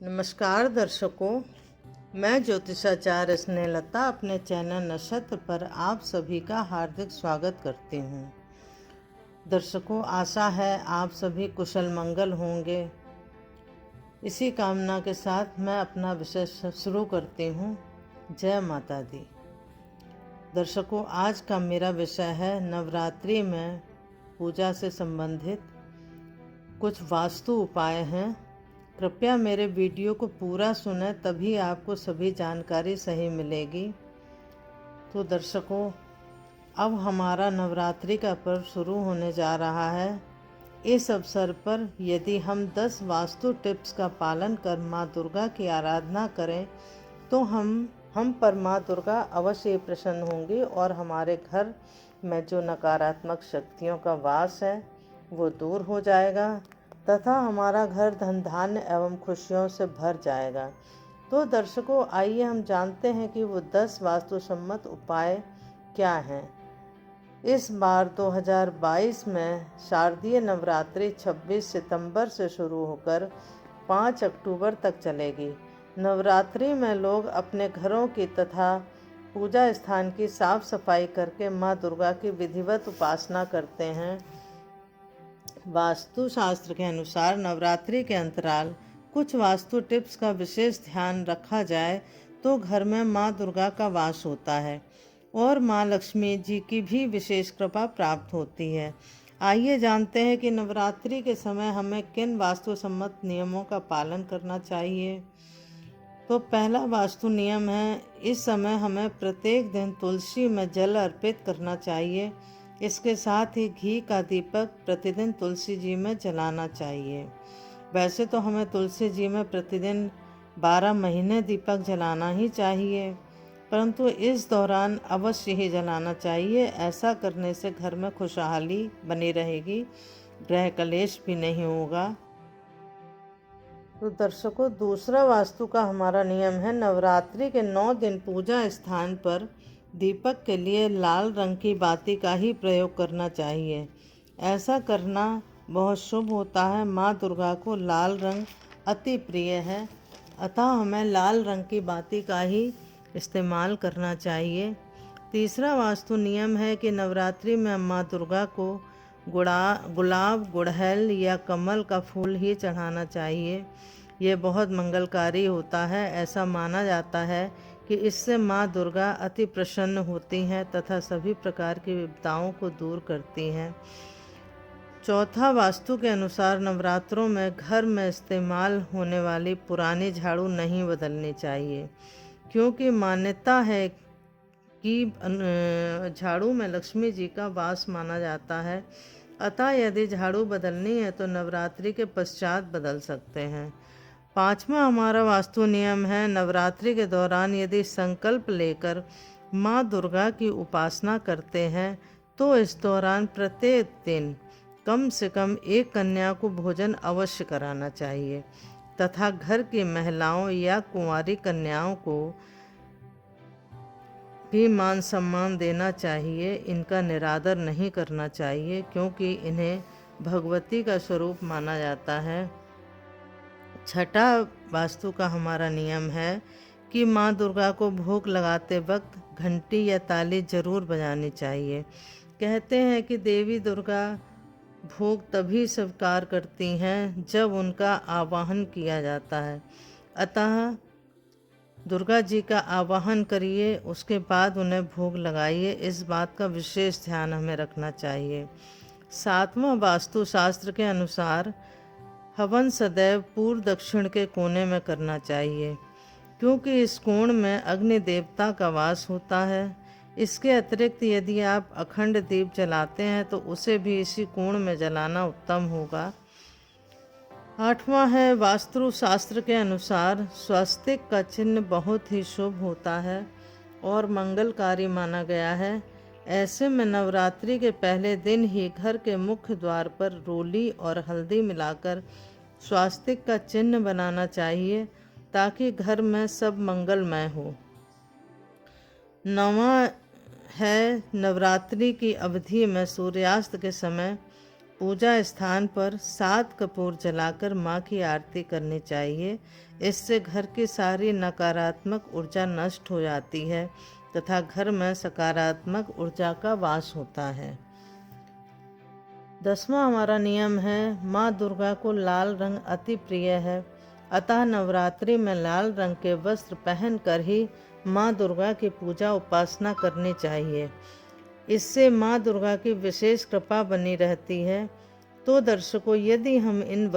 नमस्कार दर्शकों, मैं ज्योतिषाचार्य स्नेहलता अपने चैनल नक्षत्र पर आप सभी का हार्दिक स्वागत करती हूँ। दर्शकों, आशा है आप सभी कुशल मंगल होंगे। इसी कामना के साथ मैं अपना विषय शुरू करती हूँ। जय माता दी। दर्शकों, आज का मेरा विषय है नवरात्रि में पूजा से संबंधित कुछ वास्तु उपाय हैं। कृपया मेरे वीडियो को पूरा सुनें, तभी आपको सभी जानकारी सही मिलेगी। तो दर्शकों, अब हमारा नवरात्रि का पर्व शुरू होने जा रहा है। इस अवसर पर यदि हम 10 वास्तु टिप्स का पालन कर माँ दुर्गा की आराधना करें तो हम पर माँ दुर्गा अवश्य ही प्रसन्न होंगी और हमारे घर में जो नकारात्मक शक्तियों का वास है वो दूर हो जाएगा तथा हमारा घर धन धान्य एवं खुशियों से भर जाएगा। तो दर्शकों, आइए हम जानते हैं कि वो 10 वास्तुसम्मत उपाय क्या हैं। इस बार 2022 में शारदीय नवरात्रि 26 सितंबर से शुरू होकर 5 अक्टूबर तक चलेगी। नवरात्रि में लोग अपने घरों की तथा पूजा स्थान की साफ सफाई करके माँ दुर्गा की विधिवत उपासना करते हैं। वास्तु शास्त्र के अनुसार नवरात्रि के अंतराल कुछ वास्तु टिप्स का विशेष ध्यान रखा जाए तो घर में माँ दुर्गा का वास होता है और माँ लक्ष्मी जी की भी विशेष कृपा प्राप्त होती है। आइए जानते हैं कि नवरात्रि के समय हमें किन वास्तु सम्मत नियमों का पालन करना चाहिए। तो पहला वास्तु नियम है, इस समय हमें प्रत्येक दिन तुलसी में जल अर्पित करना चाहिए। इसके साथ ही घी का दीपक प्रतिदिन तुलसी जी में जलाना चाहिए। वैसे तो हमें तुलसी जी में प्रतिदिन 12 महीने दीपक जलाना ही चाहिए, परंतु इस दौरान अवश्य ही जलाना चाहिए। ऐसा करने से घर में खुशहाली बनी रहेगी, ग्रह कलेश भी नहीं होगा। तो दर्शकों, दूसरा वास्तु का हमारा नियम है, नवरात्रि के 9 दिन पूजा स्थान पर दीपक के लिए लाल रंग की बाती का ही प्रयोग करना चाहिए। ऐसा करना बहुत शुभ होता है। माँ दुर्गा को लाल रंग अति प्रिय है, अतः हमें लाल रंग की बाती का ही इस्तेमाल करना चाहिए। तीसरा वास्तु नियम है कि नवरात्रि में माँ दुर्गा को गुलाब, गुड़हल या कमल का फूल ही चढ़ाना चाहिए। ये बहुत मंगलकारी होता है। ऐसा माना जाता है कि इससे माँ दुर्गा अति प्रसन्न होती हैं तथा सभी प्रकार की विपदाओं को दूर करती हैं। चौथा वास्तु के अनुसार नवरात्रों में घर में इस्तेमाल होने वाली पुरानी झाड़ू नहीं बदलनी चाहिए, क्योंकि मान्यता है कि झाड़ू में लक्ष्मी जी का वास माना जाता है। अतः यदि झाड़ू बदलनी है तो नवरात्रि के पश्चात बदल सकते हैं। पांचवा हमारा वास्तु नियम है, नवरात्रि के दौरान यदि संकल्प लेकर माँ दुर्गा की उपासना करते हैं तो इस दौरान प्रत्येक दिन कम से कम एक कन्या को भोजन अवश्य कराना चाहिए तथा घर की महिलाओं या कुंवारी कन्याओं को भी मान सम्मान देना चाहिए। इनका निरादर नहीं करना चाहिए, क्योंकि इन्हें भगवती का स्वरूप माना जाता है। छठा वास्तु का हमारा नियम है कि माँ दुर्गा को भोग लगाते वक्त घंटी या ताली जरूर बजानी चाहिए। कहते हैं कि देवी दुर्गा भोग तभी स्वीकार करती हैं जब उनका आवाहन किया जाता है। अतः दुर्गा जी का आवाहन करिए, उसके बाद उन्हें भोग लगाइए। इस बात का विशेष ध्यान हमें रखना चाहिए। सातवां वास्तु शास्त्र के अनुसार हवन सदैव पूर्व दक्षिण के कोने में करना चाहिए, क्योंकि इस कोण में अग्नि देवता का वास होता है। इसके अतिरिक्त यदि आप अखंड दीप जलाते हैं तो उसे भी इसी कोण में जलाना उत्तम होगा। आठवां है, वास्तु शास्त्र के अनुसार स्वस्तिक का चिन्ह बहुत ही शुभ होता है और मंगलकारी माना गया है। ऐसे में नवरात्रि के पहले दिन ही घर के मुख्य द्वार पर रोली और हल्दी मिलाकर स्वास्तिक का चिन्ह बनाना चाहिए, ताकि घर में सब मंगलमय हो। नौवां है, नवरात्रि की अवधि में सूर्यास्त के समय पूजा स्थान पर 7 कपूर जलाकर माँ की आरती करनी चाहिए। इससे घर की सारी नकारात्मक ऊर्जा नष्ट हो जाती है तथा घर में सकारात्मक ऊर्जा का वास होता है। 10वां हमारा नियम है, माँ दुर्गा को लाल रंग अति प्रिय है, अतः नवरात्रि में लाल रंग के वस्त्र पहनकर ही माँ दुर्गा की पूजा उपासना करनी चाहिए। इससे माँ दुर्गा की विशेष कृपा बनी रहती है। तो दर्शकों, यदि हम इन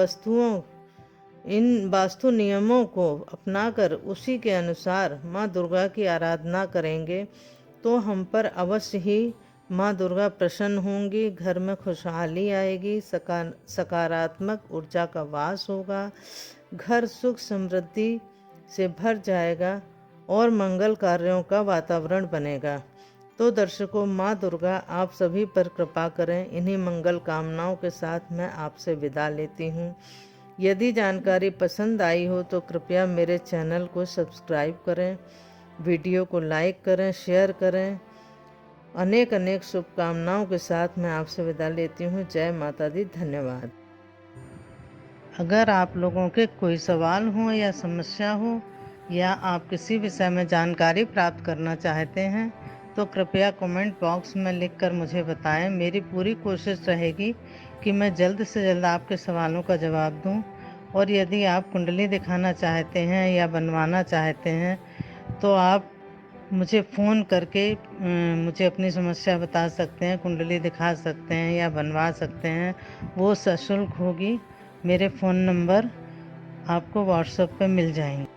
वास्तु नियमों को अपनाकर उसी के अनुसार माँ दुर्गा की आराधना करेंगे तो हम पर अवश्य ही माँ दुर्गा प्रसन्न होंगी, घर में खुशहाली आएगी, सकारात्मक ऊर्जा का वास होगा, घर सुख समृद्धि से भर जाएगा और मंगल कार्यों का वातावरण बनेगा। तो दर्शकों, माँ दुर्गा आप सभी पर कृपा करें। इन्हीं मंगल कामनाओं के साथ मैं आपसे विदा लेती हूँ। यदि जानकारी पसंद आई हो तो कृपया मेरे चैनल को सब्सक्राइब करें, वीडियो को लाइक करें, शेयर करें। अनेक अनेक शुभकामनाओं के साथ मैं आपसे विदा लेती हूँ। जय माता दी। धन्यवाद। अगर आप लोगों के कोई सवाल हो या समस्या हो या आप किसी विषय में जानकारी प्राप्त करना चाहते हैं तो कृपया कमेंट बॉक्स में लिखकर मुझे बताएं। मेरी पूरी कोशिश रहेगी कि मैं जल्द से जल्द आपके सवालों का जवाब दूं। और यदि आप कुंडली दिखाना चाहते हैं या बनवाना चाहते हैं तो आप मुझे फ़ोन करके मुझे अपनी समस्या बता सकते हैं, कुंडली दिखा सकते हैं या बनवा सकते हैं। वो सशुल्क होगी। मेरे फ़ोन नंबर आपको व्हाट्सएप पे मिल जाएंगे।